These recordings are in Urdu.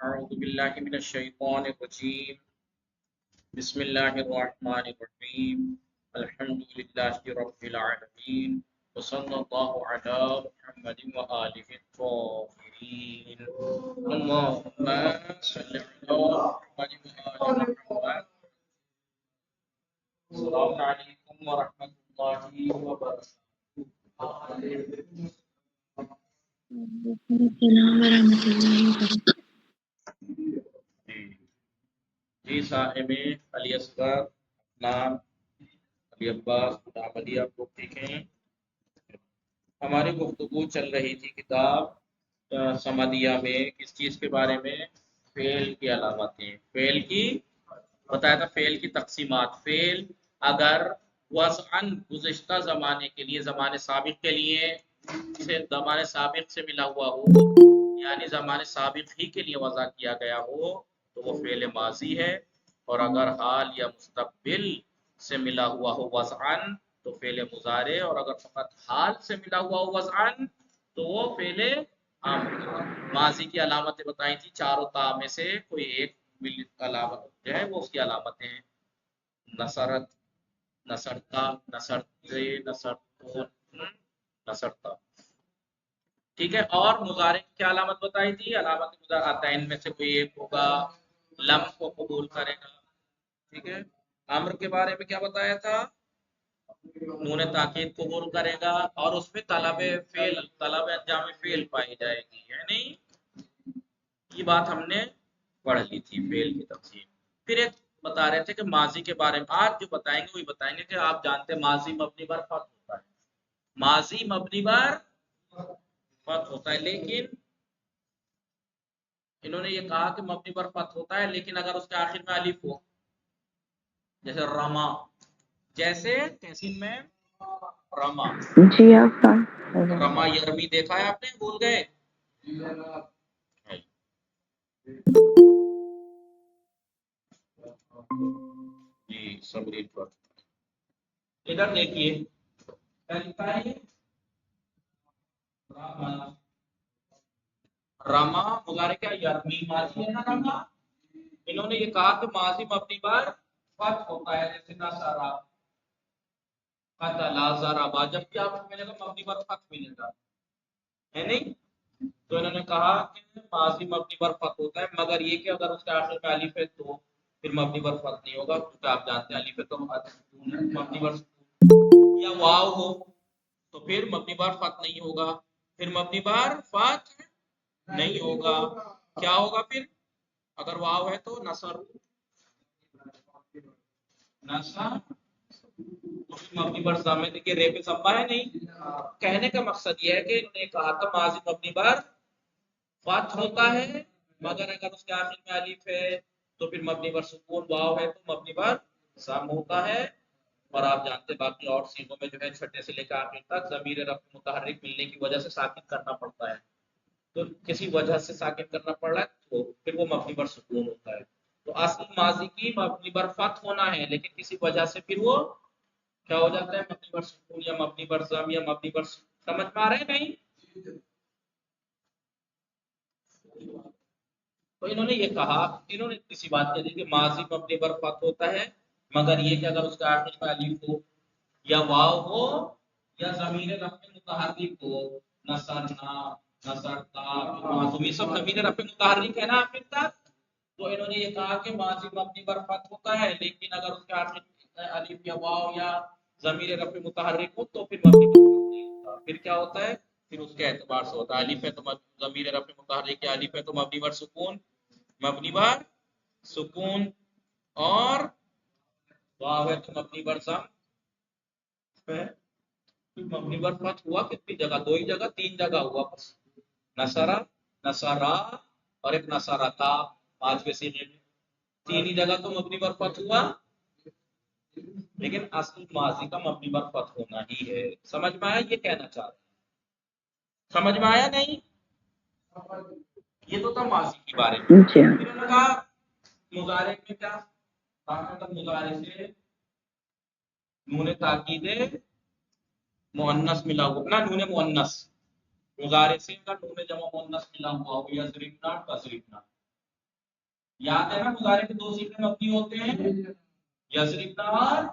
أعوذ بالله من الشيطان الرجيم بسم الله الرحمن الرحيم الحمد لله رب العالمين وصلى الله على محمد وآله الطاهرين اللهم صل على محمد وآل محمد السلام عليكم ورحمة الله وبركاته السلام ورحمۃ اللہ وبرکاتہ۔ جی صاحب علی اصغر نام علی عباس غلام علی، آپ لوگ ٹھیک ہیں؟ ہماری گفتگو چل رہی تھی کتاب سمدیہ میں کس چیز کے بارے میں؟ فعل کی علامتیں، فعل کی بتایا تھا، فعل کی تقسیمات۔ فعل اگر وضعاً گزشتہ زمانے کے لیے، زمانے سابق کے لیے سے زمانے سابق سے ملا ہوا ہو، یعنی زمانے سابق ہی کے لیے وضع کیا گیا ہو تو وہ فعل ماضی ہے، اور اگر حال یا مستقبل سے ملا ہوا ہو وضعاً تو فعل مضارع، اور اگر فقط حال سے ملا ہوا ہو وضعاً تو وہ فعل امر۔ ماضی کی علامتیں بتائی تھی، چاروں تا میں سے کوئی ایک علامت جو ہے وہ اس کی علامتیں ہیں، نصرت، نصرتا، نصرتے، نصرتون، نصرتا، ٹھیک ہے۔ اور مضارع کی کیا علامت بتائی تھی؟ علامت مضارعتین میں سے کوئی ایک ہوگا، لم کو قبول کرے گا، ٹھیک ہے۔ امر کے بارے میں کیا بتایا تھا؟ نون تاکید قبول کرے گا، اور اس میں طلب فعل، طلب انجام فعل پائی جائے گی، ہے نہیں؟ یہ بات ہم نے پڑھ لی تھی، فعل کی تقسیم۔ پھر ایک بتا رہے تھے کہ ماضی کے بارے میں آج جو بتائیں گے وہی بتائیں گے کہ آپ جانتے ہیں ماضی مبنی پر فتح ہوتا ہے، ماضی مبنی پر فتح ہوتا ہے، لیکن انہوں نے یہ کہا کہ مبنی پر فتح ہوتا ہے لیکن اگر اس کے آخر میں الف ہو، جیسے رما، جیسے تحسین میں رما، جی آپ رما یرمی دیکھا ہے آپ نے؟ بھول گئے؟ جی صبری پر ادھر دیکھیے کیا لکھا ہے؟ رما مضارع کیا؟ یرمی ماضی ہے نا رما۔ انہوں نے یہ کہا کہ ماضی مبنی پر فتح ہوتا ہے، جیسے نصرہ، قتل، ضرب، جب بھی آپ کو ملے گا مبنی پر فتح ملے گا، ہے نہیں؟ تو انہوں نے کہا کہ ماضی مبنی پر فتح ہوتا ہے، مگر یہ کہ اگر اس کے آخر میں الف ہے تو پھر مبنی پر فتح نہیں ہوگا، کیونکہ آپ جانتے ہیں الف ہے تو مبنی پر، یا واو ہو تو پھر مبنی پر فتح نہیں ہوگا، پھر مبنی پر فتح نہیں ہوگا، کیا ہوگا پھر؟ اگر واو ہے تو نصر، نصر مبنی پر ضمیر، دیکھیے رے پہ ضمہ ہے نہیں۔ کہنے کا مقصد یہ ہے کہ انہوں نے کہا تھا ماضی مبنی پر فتح ہوتا ہے، مگر اگر اس کے آخر میں الف ہے تو پھر مبنی پر سکون، واو ہے تو مبنی پر ضم ہوتا ہے، اور آپ جانتے باقی اور سیغوں میں جو ہے چھٹے سے لے کر آخر تک ضمیر رفع متحرک ملنے کی وجہ سے ساکن کرنا پڑتا ہے، تو کسی وجہ سے ساکن کرنا پڑ رہا ہے تو پھر وہ مبنی پر سکون ہوتا ہے۔ تو اصل ماضی کی مبنی پر فتح ہونا ہے، لیکن کسی وجہ سے پھر وہ کیا ہو جاتا ہے؟ مبنی پر سکون یا مبنی پر ضم یا مبنی پر، سمجھ میں آ رہے ہیں نہیں؟ تو انہوں نے یہ کہا، انہوں نے کسی بات کہی کہ ماضی مبنی پر فتح ہوتا ہے، مگر یہ کہ اگر اس کا آخر میں الف ہو یا واو ہو یا ضمیر رفع متحرک ہو، نصرنا، نصرتا، معصومی سب ضمیر رفع متحرک ہے نا آخر تک، تو انہوں نے یہ کہا کہ ماضی مبنی پر فتح ہوتا ہے، لیکن اگر اس کے آخر میں الف یا واو یا ضمیر رفع متحرک ہو تو پھر مبنی پر فتح نہیں ہوتا، پھر کیا ہوتا ہے؟ پھر اس کے اعتبار سے ہوتا ہے، الف ہے تو ضمیر رفع متحرک یا الف ہے تو مبنی پر سکون، مبنی پر سکون، اور واو ہے تو مبنی پر ضم ہے۔ مبنی پر فتح ہوا کتنی جگہ؟ دو ہی جگہ، تین جگہ ہوا بس، نصرہ، نصرا اور ایک نصرتا، پانچویں صیغے میں تین ہی جگہ تو مبنی پر فتح ہوا، لیکن اصل ماضی کا مبنی پر فتح ہونا ہی ہے۔ سمجھ میں آیا یہ کہنا چاہ رہے ہیں؟ سمجھ میں آیا نہیں؟ یہ تو تھا ماضی کے بارے میں۔ پھر انہوں نے کہا مضارع میں کیا؟ مضارع سے نون تاکید مؤنث ملا ہوا نا، نون مؤنث، مضارع سے کا نون جمع مؤنث ملا ہوا ہو، یا ضربنا تضربنا، یاد ہے نا مضارع کے دو صیغے مبنی ہوتے ہیں یضربنا اور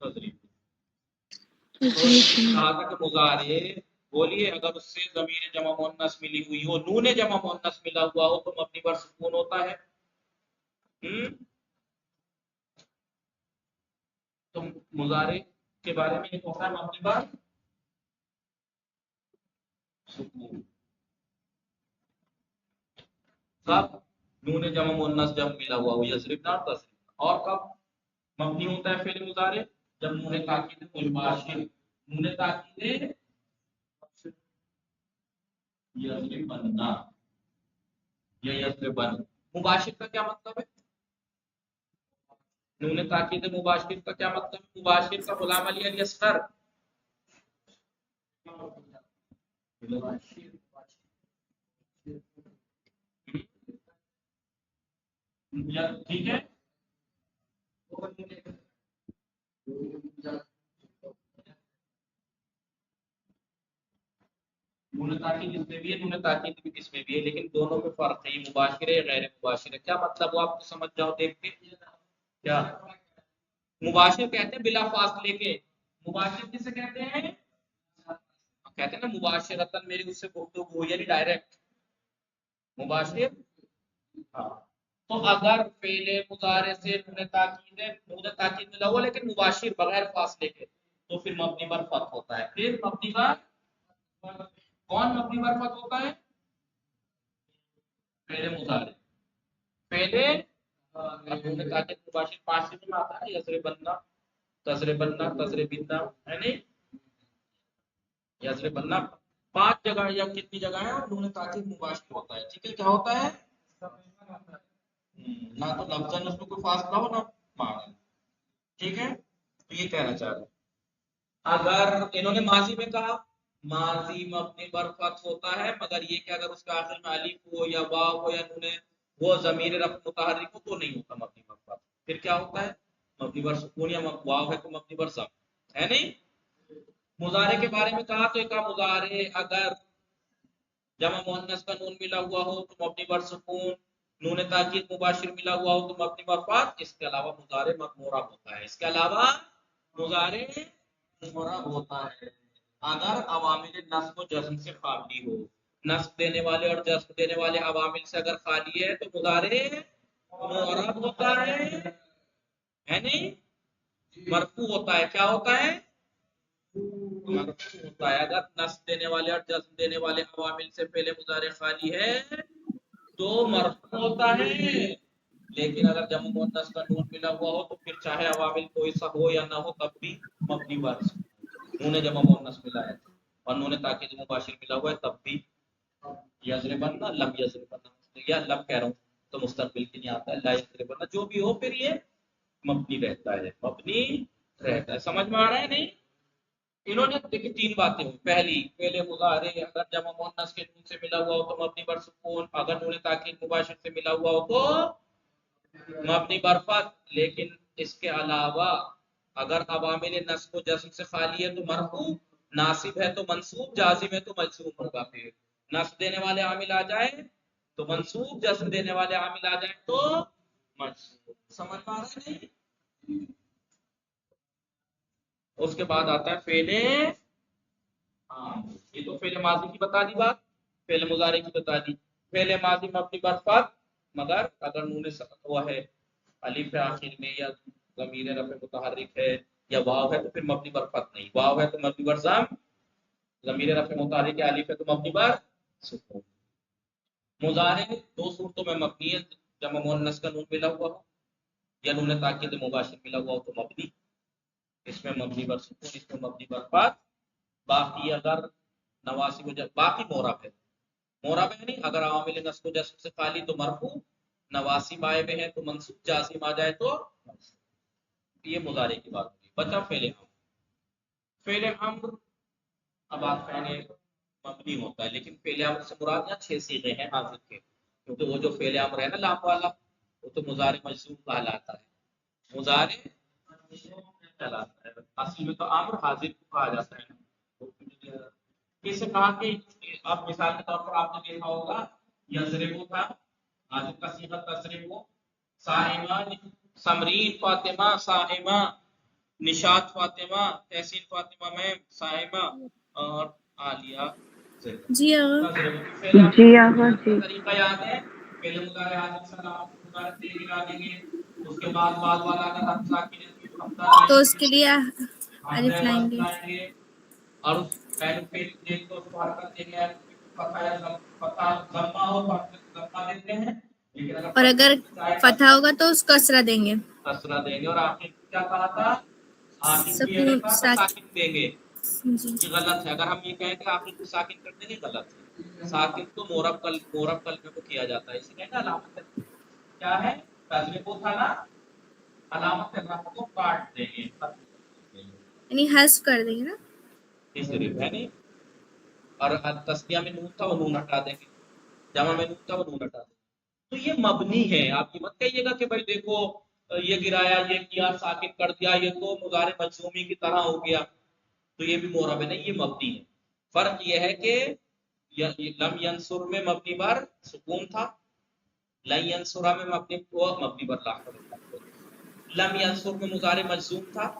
تضربنا. تو کہا تھا کہ مضارع بولیے اگر اس سے ضمیر جمع مؤنث ملی ہوئی ہو نون جمع مؤنث ملا ہوا ہو تو مبنی پر سکون ہوتا ہے. تو مضارع کے بارے میں یہ ہوتا ہے مبنی پر سکون کب نون جمع مؤنث جب ملا ہوا ہو یضربنا اور تضربنا. اور کب مبنی ہوتا ہے فعل مضارع جب نون تاکید مباشر نون تاکید یضربنا یا یضربن. مباشر کا کیا مطلب ہے؟ نون تاکید مباشر کا کیا مطلب ہے؟ مباشر کا غلام علی الاصغر ٹھیک ہے. نون تاکید اس میں بھی ہے نون تاکید بھی اس میں بھی ہے لیکن دونوں میں فرق ہے. یہ مباشر ہے غیر مباشر ہے. کیا مطلب وہ آپ کو سمجھ جاؤ دیکھ کے. کیا مباشر کہتے ہیں بلا فاصلے کے. مباشر کسے کہتے ہیں؟ کہتے ہیں نا مباشرتن میری اس سے گفتگو یعنی ڈائریکٹ مباشر. ہاں تو اگر فعل مضارع سے نون تاکید ملا ہوا لیکن مباشر بغیر فاصلے کے تو پھر مبنی پر فتح ہوتا ہے. پھر مبنی پر کون مبنی پر فتح ہوتا ہے؟ فعل مضارع. پہلے نون تاکید مباشر پانچ میں آتا ہے یضربنا تضربنا تضربنا ہے نہیں یضربنا پانچ جگہ یا کتنی جگہ ہے اور نون تاکید مباشر ہوتا ہے. ٹھیک ہے کیا ہوتا ہے؟ نہ تو لفظاً اس میں کوئی فاصلہ ہو نہ معنی. ٹھیک ہے تو یہ کہنا چاہ رہے اگر انہوں نے ماضی میں کہا ماضی مبنی پر فتح ہوتا ہے مگر یہ کہ اگر اس کا آخر میں الف ہو یا واو ہو یا نون وہ ضمیر رفع متحرک ہو تو نہیں ہوتا مبنی پر فتح. پھر کیا ہوتا ہے؟ مبنی پر سکون یا واو ہے تو مبنی پر ضم ہے نہیں. مضارع کے بارے میں کہا تو ایک مضارع اگر جمع مؤنث کا نون ملا ہوا ہو تو مبنی پر سکون نون تاکید مباشر ملا ہوا ہو تو مبنی پر فتح. اس کے علاوہ مضارع مضمورہ ہوتا ہے. اس کے علاوہ مضارع مضمورہ ہوتا ہے اگر عوامل نصب و جزم سے خالی ہو. نصب دینے والے اور جزم دینے والے عوامل سے اگر خالی ہے تو مضارع معرب ہوتا ہے نہیں مرفوع ہوتا ہے. کیا ہوتا ہے؟ مرفوع ہوتا ہے. اگر نصب دینے والے اور جزم دینے والے عوامل سے پہلے مضارع خالی ہے تو مرفوع ہوتا ہے. لیکن اگر جمع مؤنث کا نون ملا ہوا ہو تو پھر چاہے عوامل کوئی سا ہو یا نہ ہو تب بھی مبنی پر نون جمع مؤنث ملا ہے اور نون تاکید مباشر ملا ہوا ہے تب بھی یضربن لم یضربن یا لم کہہ رہا ہوں تو مستقبل کے نہیں آتا ہے لا یضربن جو بھی ہو پھر یہ مبنی رہتا ہے. مبنی رہتا ہے. سمجھ میں آ رہا ہے نہیں. انہوں نے دیکھیں تین باتیں ہوئی. پہلی فعل مضارع اگر جمع مؤنث کے نون سے ملا ہوا ہو تو مبنی پر سکون اگر نون تاکید مباشر سے ملا ہوا ہو تو مبنی پر فتح. لیکن اس کے علاوہ اگر عوامل نصب و جزم سے خالی ہے تو مرفوع ناصب ہے تو منصوب جازم ہے تو مجزوم ہوگا. پھر نصب دینے والے عامل آ جائیں تو منصوب جزم دینے والے عامل آ جائیں تو منصوب. سمجھ میں آ رہا ہے نہیں. اس کے بعد آتا ہے فعل یہ تو فعل ماضی کی بتا دی بات. فعل مضارع کی بتا دی. فعل ماضی مبنی پر فتح مگر اگر نون ہوا ہے الف آخر میں یا ضمیر رفع متحرک ہے یا واو ہے تو پھر مبنی پر فتح نہیں. واو ہے تو مبنی پر ضم ضمیر رفع متحرک ہے الف ہے تو مبنی پر سکون. مضارع دو صورتوں میں مبنی ہے جمع مؤنث کا نون ملا ہوا ہو یا نون تاکید مباشر ملا ہوا ہو تو مبنی. اس میں مبنی پر سکون اس میں مبنی پر فتح. باقی اگر نواصب باقی معرب ہے. معرب ہے نہیں اگر عوامل نصب و جزم سے خالی تو مرفوع نواصب آئے ہوئے ہیں تو منصوب جازم آ جائے تو یہ مضارع کی بات ہوئی. بچا فعل امر. فعل امر اب آپ کہیں گے مبنی ہوتا ہے لیکن فعل امر سے مراد یہاں 6 صیغے ہیں حاضر کے کیونکہ وہ جو فعل امر ہے نا لام والا وہ تو مضارع مجزوم کہلاتا ہے. مضارع کہلاتا ہے. اصل میں تو امر حاضر کو کہا جاتا ہے. کس کہا کہ اب مثال کے طور پر آپ نے دیکھا ہوگا یضرب تھا حاضر کا صیغہ صيغة تصرف صائمہ سمرین فاطمہ صائمہ نشاط فاطمہ تحسین فاطمہ میں صائمہ اور عالیہ جی آغا جی آغا جی طریقہ یاد ہے پہلے مضارع حاضر سے علامت مضارع دے گرا دیں گے اس کے بعد والا اگر ہم ساکن ہے تو حمزہ تو لائیں اس کے لیے الف لائیں گے اور اس پہلے پھر دیکھ تو اس کو حرکت دیں گے فتح یا ضمہ ہو تو ضمہ دیتے ہیں اور اگر فتح ہوگا تو اس کو کسرہ دیں گے اور آخر کیا کہا تھا آخر کی ہے ساکن دیں گے یہ غلط ہے اگر ہم یہ کہیں کہ آخر کو ساکن کر دیں گے غلط ہے ساکن تو مورب کلمے کو کیا جاتا ہے اسی لیے نا علامت کیا ہے کلمے کو تھا نا علامت رفع کو کاٹ دیں گے یعنی حذف کر دیں گے نا اس طریقے ہے نہیں اور تسنیہ میں نون تھا وہ نون ہٹا دیں گے جمع میں نون تھا وہ نون ہٹا دیں گے تو یہ مبنی ہے آپ یہ مت کہیے گا کہ بھائی دیکھو یہ گرایا یہ کیا ساکن کر دیا یہ تو مضارع مجزومی کی طرح ہو گیا تو یہ بھی معرب ہے نہیں یہ مبنی ہے فرق یہ ہے کہ لم ینصر میں مبنی بر سکون تھا لن ینصر میں مبنی بر لاحق لم ینصر میں مضارع مجزوم تھا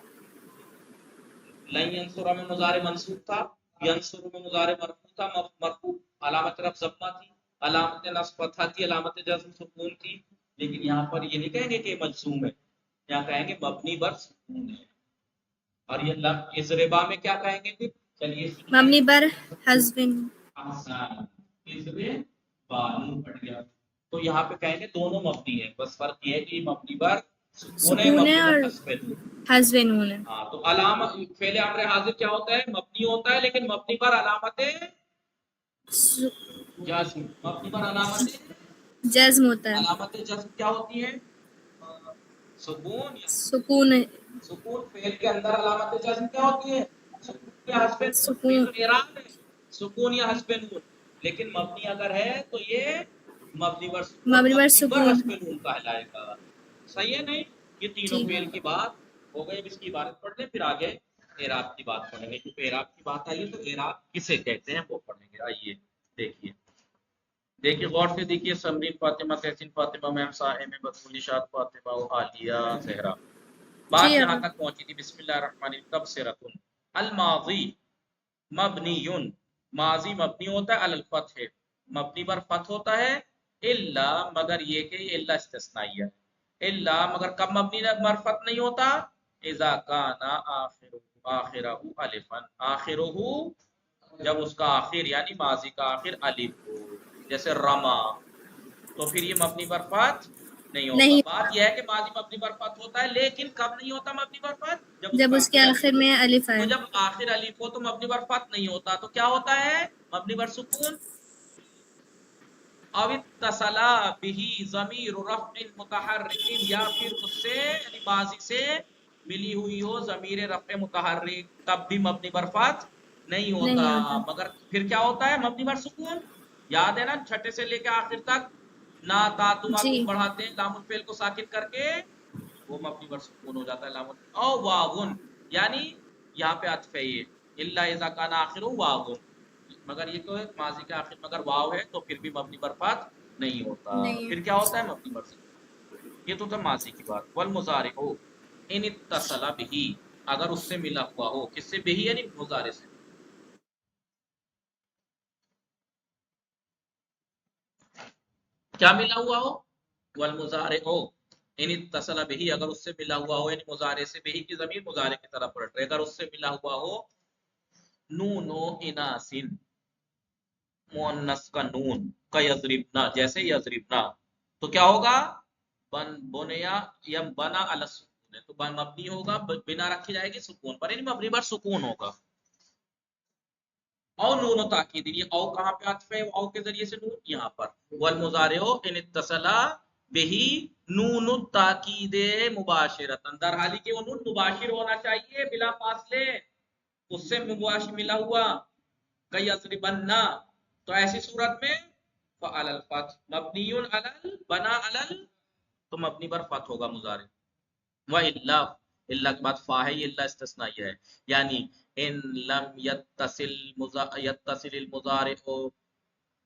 لن ینصر میں مضارع منصوب تھا ینصر میں مضارع مرفوع تھا مرفوع علامت رفع ضمہ تھی علامت نصب فتحہ تھی علامت جزم سکون تھی لیکن یہاں پر یہ نہیں کہیں گے کہ مجزوم ہے یہاں کہیں گے مبنی بر سکون ہے اور یہ لم اضربا میں کیا کہیں گے پھر چلیے مبنی بر حذف بانو پڑ گیا تو یہاں پہ کہیں گے دونوں مبنی ہیں بس فرق یہ ہے کہ مبنی بر سکون ہے اور حذف نون ہے ہاں تو علامت فعل امر حاضر کیا ہوتا ہے مبنی ہوتا ہے لیکن مبنی پر علامت جزم مبنی پر علامت جزم ہوتا ہے علامت جزم کیا ہوتی ہے سکون سکون فعل کے اندر علامت جزم کیا ہوتی ہے سکون یا حذف نون تو اعراب ہے سکون یا حذف نون لیکن مبنی اگر ہے تو یہ مبنی بر سکون مبنی بر حذف نون کہلائے گا صحیح ہے نہیں یہ تینوں فعل کی بات ہو گئی اب اس کی عبارت پڑھ لیں پھر آگے اعراب کی بات پڑھیں گے کیونکہ اعراب کی بات آئی ہے تو اعراب کسے کہتے ہیں وہ پڑھیں گے آئیے دیکھیے غور سے دیکھیے سمرین فاطمہ تحسین فاطمہ میم صاحب بدخل نشاط فاطمہ و عالیہ زہرا بات یہاں تک پہنچی تھی بسم اللہ الرحمن الرحیم تبصرۃ الماضی مبنی ماضی مبنی ہوتا ہے علی الفتح مبنی پر فتح ہوتا ہے الا مگر یہ کہ الا استثنائیہ الا مگر کب مبنی پر فتح نہیں ہوتا اذا کان آخرہ الفا آخرہ جب اس کا آخر یعنی ماضی کا آخر الف ہو جیسے رما تو پھر یہ مبنی پر فتح نہیں ہوتا بات یہ ہے کہ ماضی مبنی پر فتح ہوتا ہے لیکن کب نہیں ہوتا مبنی پر فتح جب اس کے آخر میں الف ہے تو جب آخر الف ہو تو مبنی پر فتح نہیں ہوتا تو کیا ہوتا ہے مبنی پر سکون او اتصل به ضمیر رفع متحرک یا پھر اس سے یعنی ماضی سے ملی ہوئی ہو ضمیر رفع متحرک تب بھی مبنی پر فتح نہیں ہوتا مگر پھر کیا ہوتا ہے مبنی پر سکون یاد ہے نا چھٹے سے لے کے آخر تک نا تا تما تم پڑھاتے ہیں لام الفعل کو ساکن کر کے وہ مبنی پر سکون ہو جاتا ہے لام او واون یعنی یہاں پہ عطف ہے یہ الا اذا کان اخر واون مگر یہ تو ماضی کے آخر میں اگر واو ہے تو پھر بھی مبنی پر فتح نہیں ہوتا پھر کیا ہوتا ہے مبنی پر سکون یہ تو تھا ماضی کی بات والمضارع ان اتصل به اگر اس سے ملا ہوا ہو کس سے به یعنی مضارع سے کیا ملا ہوا ہو والمضارع ان اتصل به اگر اس سے ملا ہوا ہو یعنی مضارع سے به کی ضمیر مضارع کی طرف پلٹ رہے اگر اس سے ملا ہوا ہو نون و اناسن مؤنث کا نون کا یضربنا جیسے یضربنا تو کیا ہوگا بنیا یا بنا علی السکون تو مبنی ہوگا بنا رکھی جائے گی سکون پر یعنی مبنی پر سکون ہوگا او نون و تاکید یہ او کہاں پہ عطف ہے او کے ذریعے سے نون یہاں پر والمضارع ان اتصل به نون التاکید مباشرۃ در حالی کہ وہ نون مباشر ہونا چاہیے بلا فاصلے اس سے مباشر ملا ہوا کئی یضربنا تو ایسی صورت میں فعل الفتح مبنی علی بنا علی تو مبنی پر فتح ہوگا مضارع و الا الا کے بعد فا ہے یہ الا استثنائیہ ہے یعنی ان لم یتصل المضارع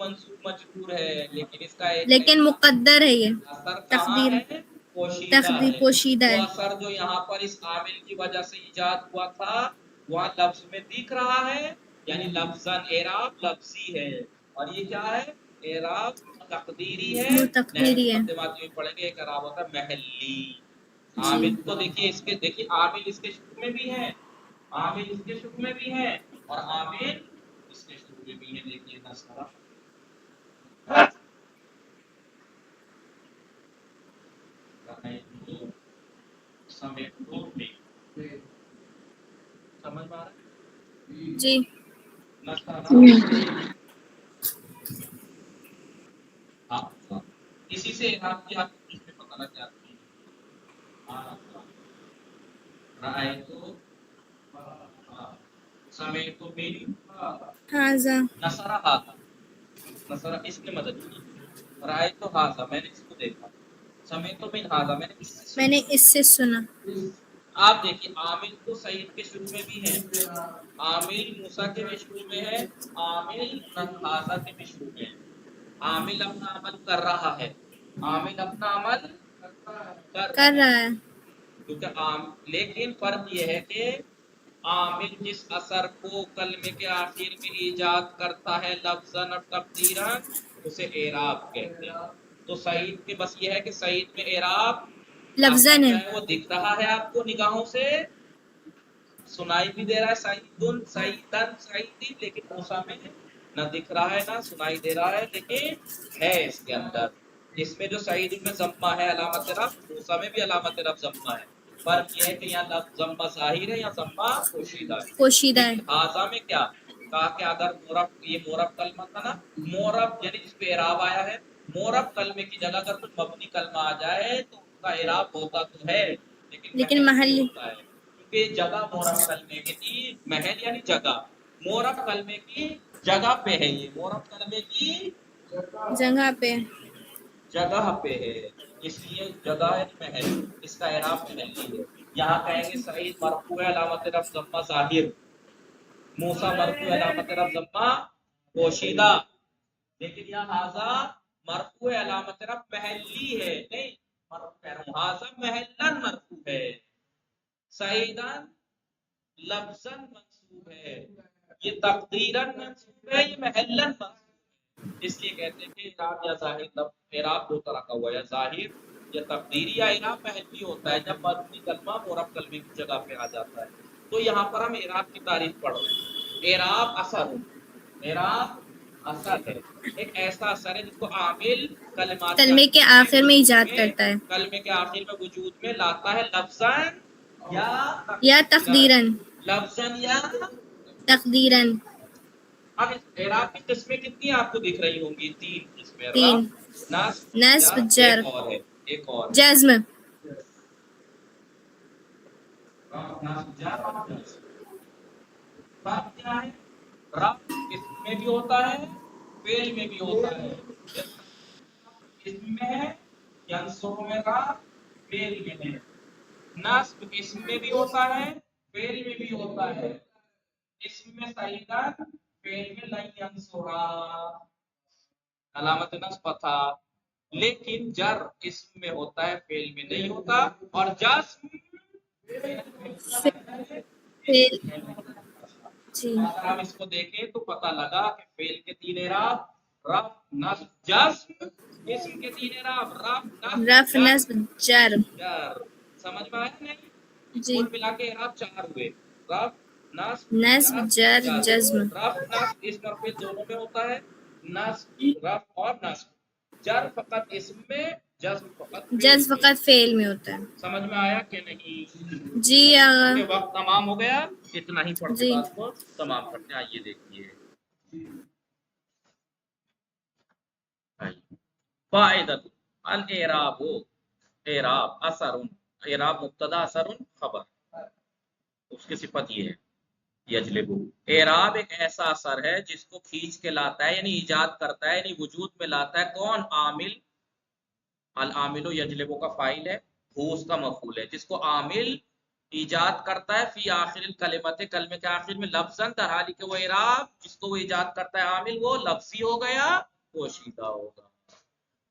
منصوب مجرور ہے، لیکن اس کا ایک لیکن مقدر ہے یہ اثر کہاں تقدیر ہے؟ پوشیدہ تقدیر ہے۔ پوشیدہ وہ ہے۔ اثر جو یہاں پر اس عامل کی وجہ سے ایجاد ہوا تھا وہاں لفظ میں دکھ رہا ہے، یعنی لفظاً اعراب لفظی ہے، اور یہ کیا ہے؟ اعراب تقدیری ہے۔ وہ نحوی تقدیری ہے۔ مقدمات میں پڑھیں گے، ایک اعراب ہوتا ہے محلی۔ جی عامل تو دیکھیے اس کے، دیکھیے عامل اس کے شروع میں بھی ہے، عامل اس کے شروع میں بھی ہے، اور عامل اس کے شروع میں بھی ہے۔ دیکھیے نصرہ سمیت تو بھی سمجھ میں آ رہا ہے؟ جی ہاں، اسی سے اعراب کی آپ کو اس میں پتہ لگ جاتی ہے۔ رائے تو سمیت تو بھی ہاضا نصرہ ہاضا، نصرہ اس نے مدد کی، رائے تو ہاضا میں نے اس کو دیکھا، سمیت تو من ہاضا میں نے اس سے میں نے اس سے سنا۔ آپ دیکھیے عامل تو سعید کے شروع میں بھی ہے، عامل موسیٰ کے بھی شروع میں ہے، عامل ہاضا کے بھی شروع میں ہے۔ عامل اپنا عمل کر رہا ہے، عامل اپنا عمل کر کر رہا رہا ہے، ہے۔ کیونکہ لیکن فرق یہ ہے کہ عامل جس اثر کو کلمے کے آخر میں ایجاد کرتا ہے لفظاً اور تقدیراً اسے اعراب کہتے ہیں۔ تو سعید کے بس یہ ہے کہ سعید میں اعراب لفظاً ہے۔ جو ہے وہ دکھ رہا ہے آپ کو نگاہوں سے، سنائی بھی دے رہا ہے سعیدن سعیدن سعیدی، لیکن موسیٰ میں نہ دکھ رہا ہے نہ سنائی دے رہا ہے، لیکن ہے اس کے اندر۔ اس میں جو سعید میں ضمہ ہے علامت رفع، موسیٰ میں بھی علامت رفع ضمہ ہے۔ فرق یہ ہے کہ یہاں ضمہ ظاہر ہے یا ضمہ پوشیدہ ہے۔ پوشیدہ ہے۔ لیکن ہاضا میں کیا کہا کہ اگر مورب، یہ مورب کلمہ تھا نا، مورب یعنی جس پہ اعراب آیا ہے، مورب کلمے کی جگہ اگر کوئی مبنی کلمہ آ جائے تو اس کا اعراب ہوتا تو ہے لیکن محلی ہوتا ہے، کیونکہ جگہ مورب کلمے کی، محل یعنی جگہ، مورب کلمے کی جگہ پہ ہے، یہ مورب کلمے کی جگہ پہ جگہ پہ ہے، اس لیے جگہ ہے محل، اس کا اعراب محلی ہے۔ یہاں کہیں گے سعید مرفوع علامت رفع ضمہ ظاہر، موسیٰ مرفوع علامت رفع ضمہ پوشیدہ، لیکن یہاں ہاضا مرفوع علامت رفع محلی ہے، نہیں ہاضا محلن مرفوع ہے، سعیدن لفظاً منصوب ہے، یہ تقدیراً منصوب ہے، یہ محلن منصوب ہے۔ اس لیے کہتے ہیں کہ اعراب یا ظاہر، اعراب دو طرح کا ہوا، یا ظاہر یا تقدیری، یا اعراب محلی ہوتا ہے جب مبنی کلمہ مورب کلمے کی جگہ پہ آ جاتا ہے۔ تو یہاں پر ہم اعراب کی تعریف پڑھ رہے ہیں۔ اعراب اثر، اعراب اثر ہے، ایک ایسا اثر ہے جس کو عامل کلمات کلمے کے آخر میں ایجاد کرتا ہے، کلمے کے آخر میں وجود میں لاتا ہے لفظاً یا تقدیراً لفظاً یا تقدیراً۔ اب اس اعراب کی قسمیں کتنی آپ کو دکھ رہی ہوں گی؟ تین قسمیں، تین، رفع، نصب، نصب، جر، جر، ایک اور ہے، ایک اور ہے، جزم۔ رفع، نصب، جر اور جزم۔ رفع کیا ہے؟ رفع اسم میں بھی ہوتا ہے، فعل میں بھی ہوتا ہے۔ اسم میں ہے، ینصر میں رفع فعل میں ہے۔ نصب اسم میں بھی ہوتا ہے، فعل میں بھی ہوتا ہے۔ اسم میں سعیدن، فعل میں لن ینصرا، علامت نصب تھا۔ لیکن جر اسم میں ہوتا ہے، فعل میں نہیں ہوتا، اور جزم فعل، جی اگر ہم اس کو دیکھیں تو پتہ لگا کہ فعل کے تین اعراب، رفع، نصب، جزم، اسم کے تین اعراب، رفع، رفع، نصب، نصب، جر۔ جر۔ سمجھ میں آیا نہیں؟ جی، کل ملا کے اعراب چار ہوئے، رفع، نصب، نصب، جر، جزم۔ رفع نصب اسم اور فعل دونوں میں ہوتا ہے، نصب رفع اور نصب، جر فقط اسم میں، جزم فقط فعل جز میں۔ فقط فعل میں ہوتا ہے۔ سمجھ میں آیا کہ نہیں؟ جی آغا، کیونکہ وقت تمام ہو گیا، اتنا ہی پڑھ کے جی بات کو تمام کرتے ہیں۔ آئیے دیکھیے فائدۃ الاعراب، اعراب اثر، اعراب مبتدا، اثر خبر، اس کی صفت یہ ہے یجلب۔ اعراب ایک ایسا اثر ہے جس کو کھینچ کے لاتا ہے، یعنی ایجاد کرتا ہے، یعنی وجود میں لاتا ہے کون؟ عامل۔ العامل یجلب کا فاعل ہے، ہو اس کا مفعول ہے، جس کو عامل ایجاد کرتا ہے فی آخر الکلمت کلمے کے آخر میں لفظاً در حالی کہ وہ اعراب جس کو وہ ایجاد کرتا ہے عامل وہ لفظی ہو گیا پوشیدہ ہوگا.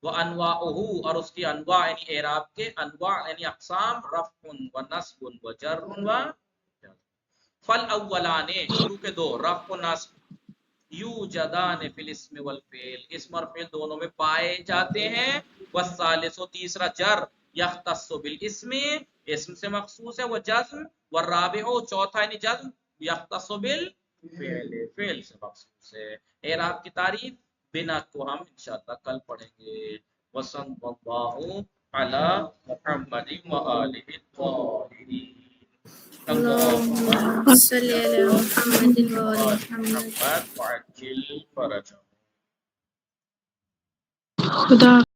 وہ انواعہ اور اس کی انواع یعنی اعراب کے انواع یعنی اقسام رفع و نصب و جر و فل اولان شروع کے دو رفع و نصب یوجدان فی الاسم والفعل اسم اور فعل دونوں میں پائے جاتے ہیں. والثالث و تیسرا جر یختص بالاسم اسم سے مخصوص ہے. وہ جزم والرابع چوتھا یعنی جزم یختص بالفعل فعل سے مخصوص ہے. اعراب کی تعریف بنا کو ہم انشاءاللہ کل پڑھیں گے. وصلی اللہ علی محمد وآلہ الطاہرین. اللهم صل على محمد وعلى محمد. محمد وعجل فرجہ. خدا